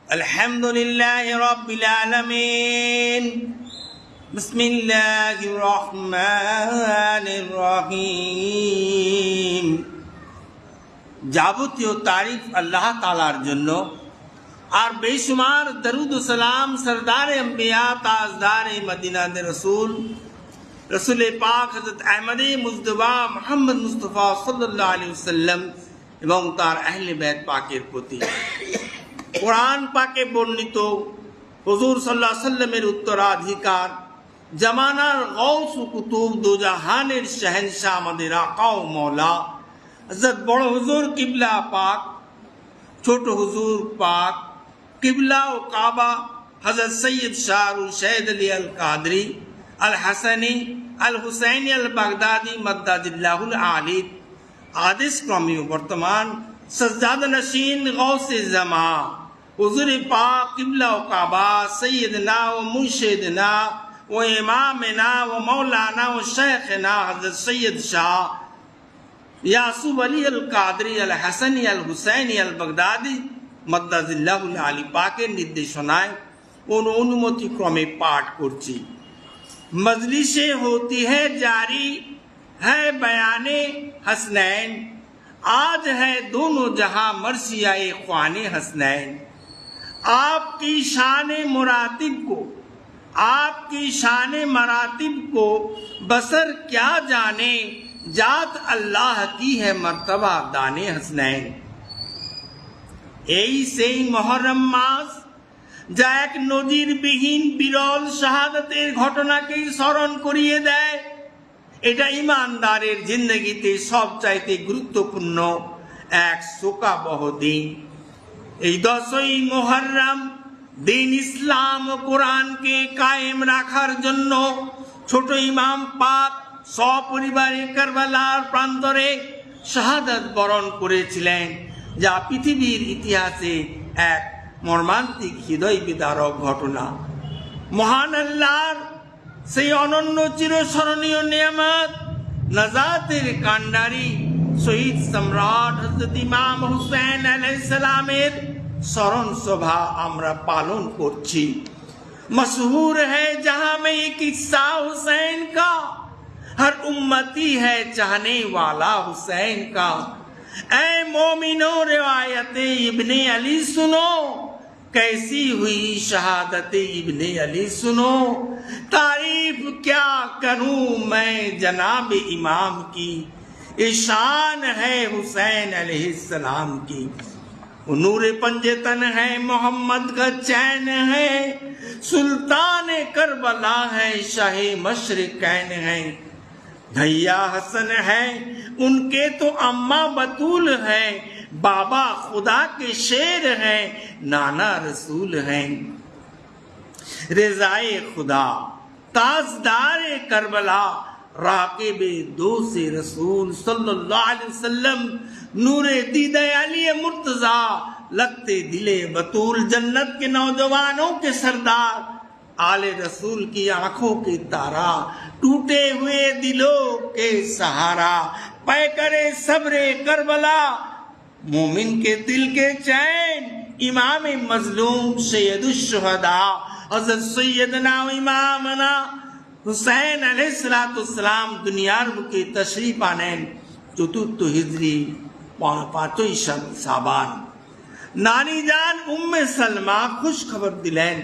আলহামদুলিল্লাহি রাব্বিল আলামিন। বিসমিল্লাহির রহমানির রহিম। যাবতীয় তারিফ আল্লাহ তাআলার জন্য, আর বেশুমার দরুদ ও সালাম সরদার আম্বিয়া তাজদার মদিনা রসুল রসুল পাক হযরত আহমদে মুজতবা মুহাম্মদ মুস্তাফা সাল্লাল্লাহু আলাইহি ওয়াসাল্লাম এবং তার আহলে বাইত পাকের প্রতি। কোরআন পাকে বর্ণিত হুজুর সাল্লাল্লাহু আলাইহি ওয়াসাল্লামের উত্তরাধিকার, জামানার গৌস ও কুতুব, দুজাহানের শহনশাহ, আমাদের আকা ও মওলা হযরত বড় হুজুর কিবলা পাক, ছোট হুজুর পাক, কিবলা ও কাবা হযরত সৈয়দ শাহরুল শহীদ আলী আল কাদরি আল হাসানি আল হুসাইনি আল বাগদাদি মদ্দাদিল্লাহুল আলী আদেশ ক্রমে বর্তমান সজ্জাদ নশীন গৌসে জামা হুজুর পাক কিবলা ও কাবা সৈয়দনা ও মুর্শিদনা ও ইমামনা ও মৌলানা ও শেখনা হযরত সৈয়দ শাহ ইয়াসুব আলী আল কাদরি আল হাসানি আল হুসাইনি আল বাগদাদি মদ্দাদিল্লাহুল আলী পাকের নির্দেশনায় অনুমতি ক্রমে পাঠ করছি। मजलिसे होती है जारी है बयाने हसनैन, आज है दोनों जहां मर्सियाए ख्वाने हसनैन। आपकी शान मुरातिब को, आपकी शान मरातिब को बसर क्या जाने, जात अल्लाह की है मर्तबा दाने हसनैन। এই সেই মহরম মাস, যা এক নজিরবিহীন বিরল শাহাদাতের ঘটনাকেই স্মরণ করিয়ে দেয়। এটা ইমানদারের জিন্দগিতে সবচাইতে গুরুত্বপূর্ণ এক শোকাবহ দিন। এই 10ই মুহররম দিন ইসলাম ও কোরআনকে কায়েম রাখার জন্য ছোট ইমাম পাক সপরিবারে কারবালার প্রান্তরে শাহাদাত বরণ করেছিলেন, যা পৃথিবীর ইতিহাসে এক মর্মান্তিক হৃদয় বিদারক ঘটনা। মহান আল্লাহর সেই অনন্য চিরস্মরণীয় নিয়ামত নাজাতের কান্ডারি শহীদ সম্রাট হযরত ইমাম হুসেন আলাইহিস সালামের স্মরণ সভা আমরা পালন করছি। মশহুর है जहां में ये किस्सा हुसैन का, हर उम्मती है चाहने वाला हुसैन का। ऐ मोमिनो रिवायत इब्ने अली सुनो, कैसी हुई शहादत इब्ने अली सुनो। तारीफ क्या करूं मैं जनाब इमाम की, ये शान है हुसैन अलैहिस्सलाम की। नूर पंजतन है, मोहम्मद का चैन है, सुल्तान करबला है, शाहे मशरिकैन है। भैया हसन है, उनके तो अम्मा बतूल है, बाबा खुदा के शेर हैं, नाना रसूल हैं। रिजाए खुदा ताजदारे करबला राकिबे दोसे रसूल सल्लल्लाहु अलैहि वसल्लम, नूरे दीदे अली मुर्तजा, लगते दिले बतूल, जन्नत के नौजवानों के सरदार, आले रसूल की आंखों के तारा, टूटे हुए दिलों के सहारा, पै करे सब्रे करबला, मोमिन के दिल के चैन, इमाम मजलूम सैयदुश्शुहदा हज़रत सैयदना इमामना हुसैन अलैहिस्सलाम दुनियार बुके तशरीफ आनेन 4 हिजरी 5 शाबान। नानी जान उम्मे सलमा खुश खबर दिलेन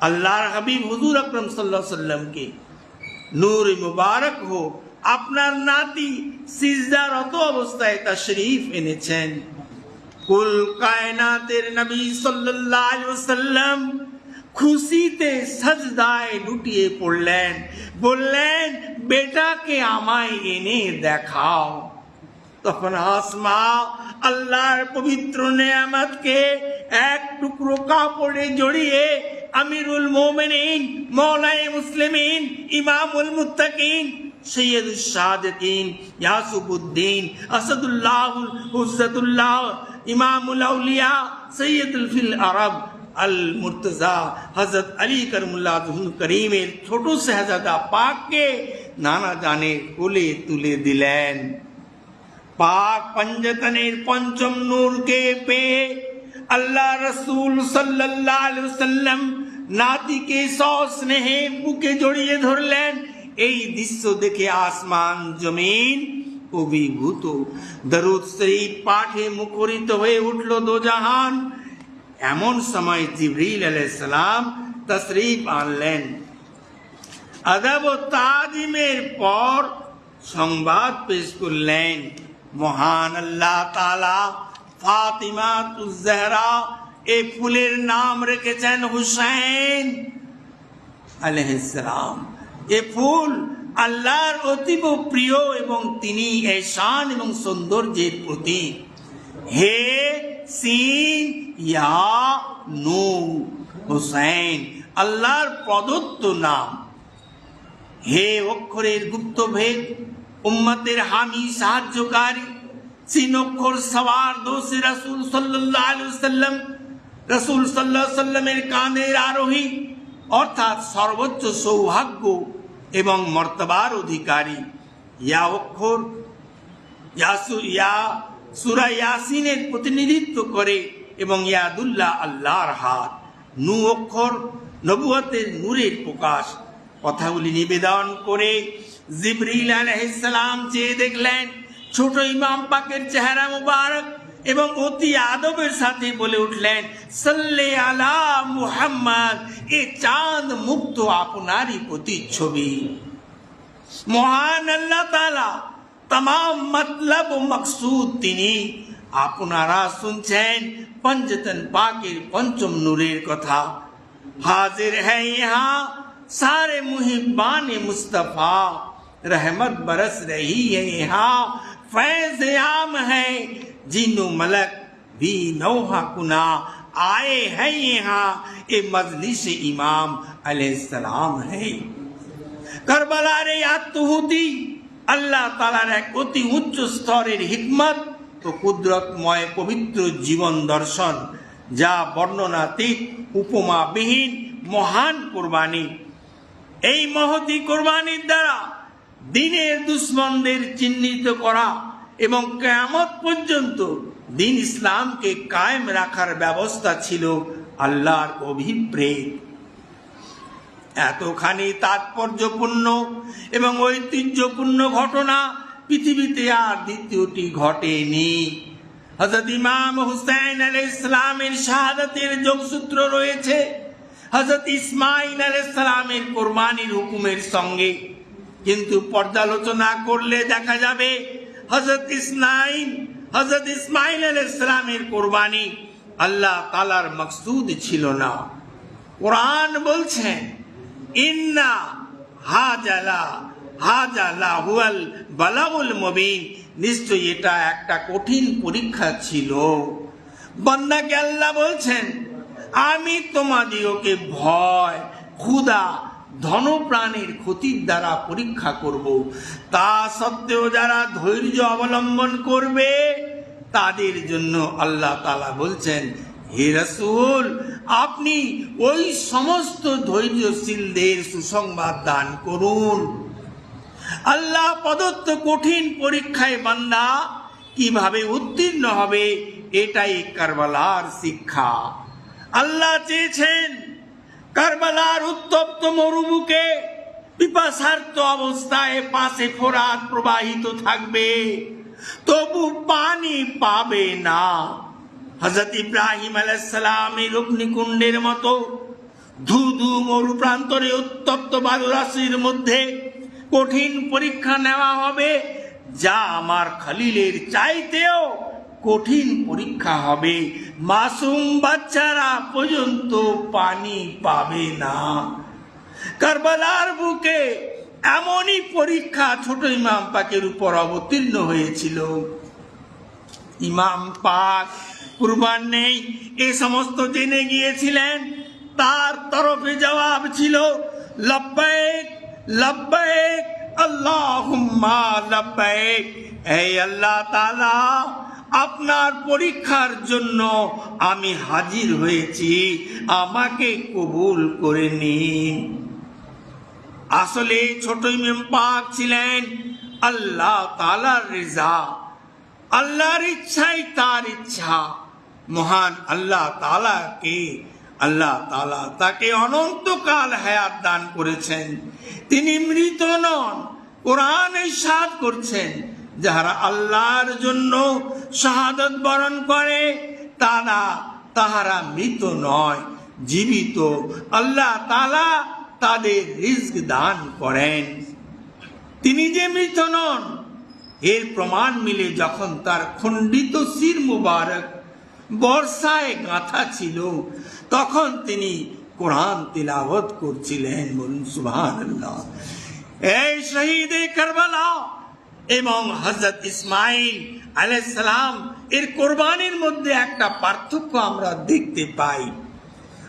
আল্লাহর হাবিব হুজুর আকরাম সাল্লাল্লাহু আলাইহি ওয়াসাল্লাম কে নূর মুবারক হো আপনার নাতি সিজদারত অবস্থায় তাশরীফ এনেছেন। কুল কায়নাতের নবী সাল্লাল্লাহু আলাইহি ওয়াসাল্লাম খুশিতে সাজদায় লুটিয়ে পড়লেন, বললেন বেটাকে আমায় এনে দেখাও। তখন আসমা আল্লাহর পবিত্র নেয়ামতকে এক টুকরো কাপড়ে জড়িয়ে আমিরুল মোমিনিন, মওলায়ে মুসলিমিন, ইমামুল মুত্তাকিন, সৈয়দুশ সাদিকিন, ইয়াসুবউদ্দিন, আসাদুল্লাহুল হুজ্জাতুল্লাহ, ইমামুল আউলিয়া, সৈয়দুল ফিল আরব আল মুর্তজা হযরত আলী করমুল্লাহ ওয়াজহুল করিমের ছোট শাহজাদা পাককে নানা জানে কোলে তুলে দিলেন। পাক পঞ্জতনের পঞ্চম নূরকে পেয়ে আল্লাহ রসুল সাল্লাল্লাহু আলাইহি ওয়াসাল্লাম নাতিকে সস্নেহে বুকে জড়িয়ে ধরলেন। এই দৃশ্য দেখে আসমান জমিন অভিভূত। দরুদ শরীফ পাঠে মুখরিত হয়ে উঠল দোজাহান। এমন সময় জিবরিল আলাইহিস সালাম তশরিফ আনলেন। আদব ও তাজিমের পর সংবাদ পেশ করলেন, মহান আল্লাহ তাআলা ফাতিমাতুজ জাহরা এই ফুলের নাম রেখেছেন হুসাইন আলাইহিস সালাম। এ ফুল আল্লাহর অতীব প্রিয় এবং তিনি এহসান এবং সৌন্দর্যের প্রতীক। হে সিন ইয়া নূ হুসাইন আল্লাহর প্রদত্ত নাম। হে অক্ষরের গুপ্তভেদ, উম্মতের হামি সাহায্যকারী, সিন অক্ষর সওয়ার দোষে রাসূল সাল্লাল্লাহু আলাইহি ওয়াসাল্লাম, রাসূল সাল্লাল্লাহু আলাইহি ওয়াসাল্লামের কাঁধের আরোহী অর্থাৎ সর্বোচ্চ সৌভাগ্য এবং মর্তবার অধিকারী। ইয়া অক্ষর ইয়া সূরা ইয়াসিনের প্রতিনিধিত্ব করে এবং ইয়াদুল্লাহ আল্লাহর হাত। নূ অক্ষর নবুয়তের নূরের প্রকাশ। কথাগুলি নিবেদন করে জিবরিল আলাইহিস সালাম চেয়ে দেখলেন ছোট ইমাম পাকের চেহারা মুবারক এবং অতি আদবের সাথে বলে উঠলেন, সাল্লি আলা মুহাম্মদ। এ চাঁদ মুক্ত আপনারই প্রতিচ্ছবি। মহান আল্লাহ তাআলা तमाम मतलब ও মকসুদ তিনি। আপনারা শুনছেন पंजतन पाकेर पंचम नूरेर कथा। हाजिर है यहाँ सारे मुहिब्बान मुस्तफा, रहमत बरस रही है यहाँ फैज़ आम है। जिन्नो मलक भी नौहा कुना आए हैं यहाँ, ये मजलिस इमाम अलैहिस्सलाम है। करबलार आत्महुति আল্লাহ তাআলার এক অতি উচ্চ স্তরের হিকমত ও কুদরতময় পবিত্র জীবন দর্শন, যা বর্ণনাতীত উপমাবিহীন মহান কোরবানি। এই মহতী কোরবানির দ্বারা দ্বীনের দুশমনদের চিহ্নিত করা এবং কিয়ামত পর্যন্ত দ্বীন ইসলামকে কায়েম রাখার ব্যবস্থা ছিল আল্লাহর অভিপ্রেত। এতখানি তাৎপর্যপূর্ণ এবং ঐতিহ্যপূর্ণ ঘটনা পৃথিবীতে আর দ্বিতীয়টি ঘটেনি। হযরত ইমাম হুসাইন আলাইহিস সালামের শাহাদাতের যোগসূত্র রয়েছে হযরত ইসমাঈল আলাইহিস সালামের কোরবানির হুকুমের সঙ্গে, কিন্তু পর্যালোচনা করলে দেখা যাবে হযরত ইসমাঈল আলাইহিস সালামের কোরবানি আল্লাহ তাআলার মকসুদ ছিল না। কোরআন বলছেন, ইন্না হাজালা হুয়াল বালাগুল মুবিন, নিশ্চয়ই এটা একটা কঠিন পরীক্ষা ছিল। বান্দাকে আল্লাহ বলছেন, আমি তোমাদিওকে ভয়, ক্ষুধা, ধনপ্রাণের ক্ষতির দ্বারা পরীক্ষা করব। তা সত্ত্বেও যারা ধৈর্য অবলম্বন করবে তাদের জন্য আল্লাহ তাআলা বলছেন, হে রাসূল, আপনি ওই সমস্ত ধৈর্যশীলদের সুসংবাদ দান করুন। আল্লাহ প্রদত্ত কঠিন পরীক্ষায় বান্দা কিভাবে উত্তীর্ণ হবে, এটাই কারবালার শিক্ষা। আল্লাহ চেয়েছেন কারবালার উত্তপ্ত মরুভূমিকে পিপাসার্ত অবস্থায় পাশে ফোরাত প্রবাহিত থাকবে, তবু পানি পাবে না। হযরত ইব্রাহিম আলাইহিস সালামের অগ্নিকুণ্ডের মতো ধুধু মরু প্রান্তরে উত্তপ্ত বালুরাশির মধ্যে কঠিন পরীক্ষা নেওয়া হবে, যা আমার খলিলের চাইতেও কঠিন পরীক্ষা হবে। মাসুম বাচ্চারা পর্যন্ত পানি পাবে না। কারবালার বুকে এমনই পরীক্ষা ছোট ইমাম পাকের উপর অবতীর্ণ হয়েছিল। ইমাম পাক কুরবান নেই এ সমস্ত জেনে গিয়েছিলেন। তার তরফে জবাব ছিল, লব্বাইক লব্বাইক আল্লাহুম্মা লব্বাইক। হে আল্লাহ তাআলা, আপনার পরীক্ষার জন্য আমি হাজির হয়েছি, আমাকে কবুল করে নিন। আসলে ছোট ইমাম পাক ছিলেন আল্লাহ তাআলার রিজা, আল্লাহর ইচ্ছাই তার ইচ্ছা। মহান আল্লাহ তাআলাকে আল্লাহ তাআলা তাকে অনন্তকাল হায়াত দান করেছেন। তিনি মৃত নন। কোরআন ইরশাদ করছেন, যারা আল্লাহর জন্য শাহাদাত বরণ করে তাহারা মৃত নয়, জীবিত। আল্লাহ তাআলা তাদের রিজক দান করেন। তিনি যে মৃত নন এর প্রমাণ মিলে যখন তার খণ্ডিত শির মুবারক বর্ষায় গাঁথা ছিল, তখন তিনি কোরআন তিলাওয়াত করছিলেন। বলুন সুবহানাল্লাহ। এই শহীদে কারবালা এবং হযরত ইসমাঈল আলাইহিস সালাম এর কুরবানির মধ্যে একটা পার্থক্য আমরা দেখতে পাই।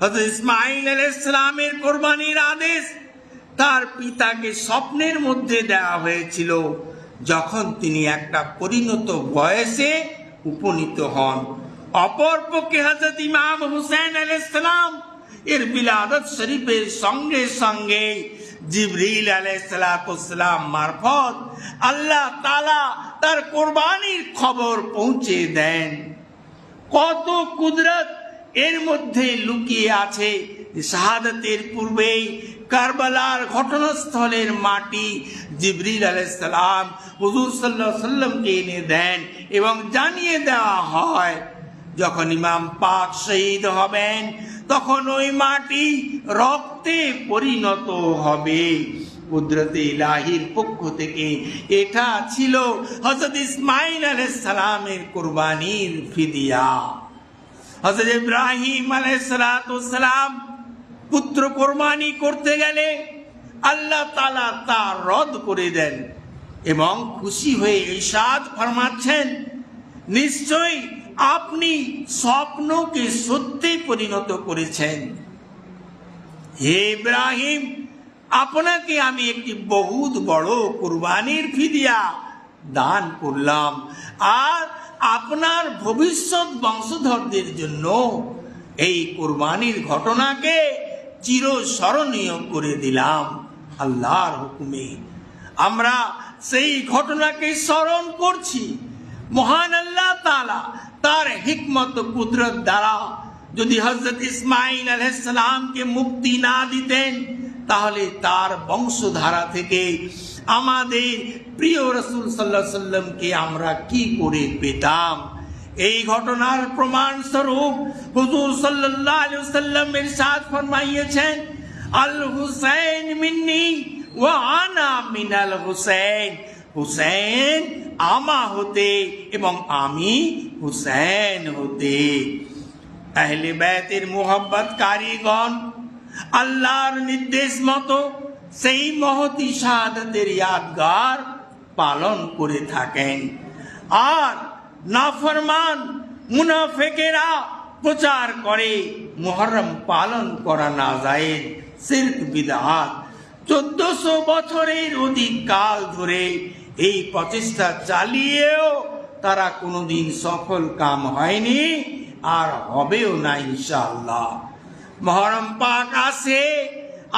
হযরত ইসমাঈল আলাইহিস সালামের কুরবানির আদেশ তার পিতাকে স্বপ্নের মধ্যে দেওয়া হয়েছিল, যখন তিনি একটা পরিণত বয়সে উপনীত হন। অপরপক্ষে হযরত ইমাম হুসাইন আলাইহিস সালাম এর বিলাদত শরীফের সঙ্গে সঙ্গে জিবরিল আলাইহিস সালাম মারফত আল্লাহ তাআলা তার কুরবানির খবর পৌঁছে দেন। কত কুদরত এর মধ্যে লুকিয়ে আছে। শাহাদাতের পূর্বেই কারবালার ঘটনাস্থলের মাটি জিবরিল আলাইহিস সালাম হুজুর সাল্লাল্লাহু আলাইহি ওয়াসাল্লামকে এনে দেন এবং জানিয়ে দেওয়া হয়, যখন ইমাম পাক শহীদ হবেন তখন ওই মাটি রক্তে পরিণত হবে। কুদরতে ইলাহির পক্ষ থেকে এটা ছিল হযরত ইসমাঈল আলাইহিস সালামের কুরবানির ফিদিয়া। হযরত ইব্রাহিম আলাইহিস সালাম পুত্র কুরবানি করতে গেলে আল্লাহ তাআলা তা রদ করে দেন এবং খুশি হয়ে ইরশাদ ফরমাচ্ছেন, নিশ্চয়ই আপনি স্বপ্নকে সত্যে পরিণত করেছেন। হে ইব্রাহিম, আপনাকে আমি একটি বহুত বড় কুরবানির ফিদিয়া দান করলাম, আর আপনার ভবিষ্যৎ বংশধরদের জন্য এই কুরবানির ঘটনাকে চিরস্মরণীয় করে দিলাম। আল্লাহর হুকুমে আমরা সেই ঘটনাকে স্মরণ করছি। মহান আল্লাহ তাআলা তার হিকমত ও কুদরত দ্বারা যদি হযরত ইসমাঈল আলাইহিস সালামকে মুক্তি না দিতেন, তাহলে তার বংশধারা থেকে আমাদের প্রিয় রাসূল সাল্লাল্লাহু আলাইহি ওয়াসাল্লামকে আমরা কি করে পেতাম। এই ঘটনার প্রমাণ স্বরূপ হুজুর সাল্লাল্লাহু আলাইহি ওয়াসাল্লাম ইরশাদ ফরমাইয়েছেন, আল হুসাইন মিন্নি ওয়া আনা মিনাল হুসাইন। হুসাইন আমা হতে এবং আমি হুসাইন হতে। আহলে বাইতের মুহাব্বত কারীগণ আল্লাহর নির্দেশ মতো সেই মহতী শাহাদাতের ইয়াদগার পালন করে থাকেন। আর নাফরমান মুনাফিকেরা প্রচার করে মুহররম পালন করা নাজায়েজ, শিরক, বিদআত। 1400 বছরের অধিক কাল ধরে এই প্রচেষ্টা চালিয়েও তারা কোনোদিন সফল কাম হয়নি, আর হবেও না ইনশাআল্লাহ। মুহররম পাক আসে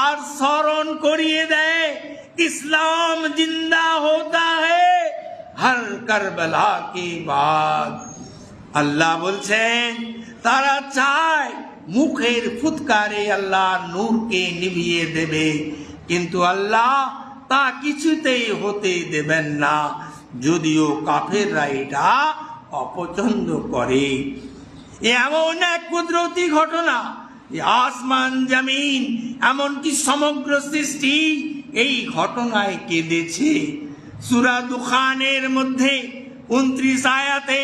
আর স্মরণ করিয়ে দেয়, ইসলাম জিন্দা होता है हर करबला के बाद। আল্লাহ বলছেন তারা চায় মুখের ফুৎকারে আল্লাহ নূরকে নিভিয়ে দেবে, কিন্তু আল্লাহ তা কিছুতেই হতে দেবেন না, যদিও কাফেররা এটা অপছন্দ করে। এমন এক কুদরতি ঘটনা, আসমান জমিন এমনকি সমগ্র সৃষ্টি এই ঘটনায় কেঁদেছে। সূরা দুখানের মধ্যে 29 আয়াতে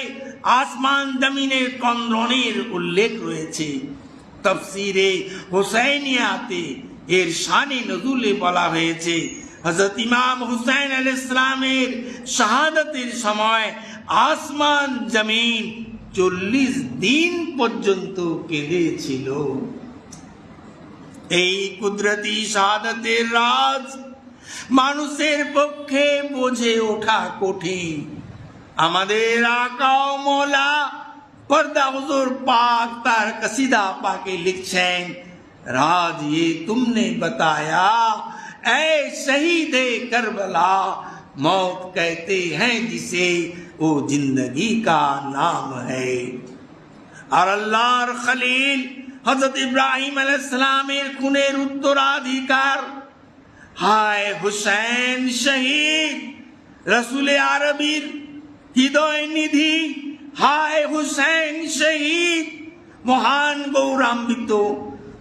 আসমান জমিনের কন্দনের উল্লেখ রয়েছে। তাফসীরে হুসাইনিয়াতে এর শানে নজুলে বলা হয়েছে, হযরত ইমাম হুসাইন আলাইহিস সালামের শাহাদাতের সময় আসমান জমিন 40 দিন পর্যন্ত কেঁদেছিল। এই কুদরতি শাহাদাতের রাজ মানুষের পক্ষে বোঝে ওঠা কঠিন। আমাদের আকা ও মওলা पर्दा हुजूर पाक तार कसीदा पाके लिखছেন, राज ये तुमने बताया ऐ शहीद करबला, मौत कहते हैं जिसे वो जिंदगी का नाम है। আর আল্লাহর খলিল হযরত ইব্রাহিম আলাইহিস সালামের খুনের উত্তরাধিকার। হায় হুসেন শহীদ, রসুল আরবির হৃদয় নিধি। হায় হুসেন শহীদ, মহান গৌরান্বিত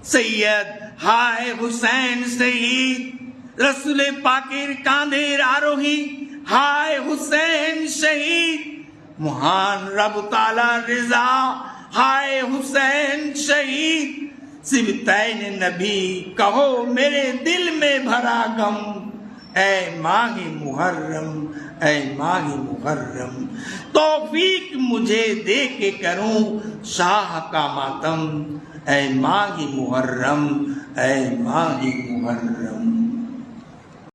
সৈয়দ। হায় হুসেন শহীদ, রসুল পাকের কাঁধের আরোহী। হায় হুসেন শহীদ, মহান রব তাআলা রিজা। हाय हुसैन शहीद, सिबतैन नबी कहो मेरे दिल में भरा गम। ऐ माही मुहर्रम, ऐ माही मुहर्रम, तौफीक मुझे दे के करूं शाह का मातम। ऐ माही मुहर्रम, ऐ माही मुहर्रम।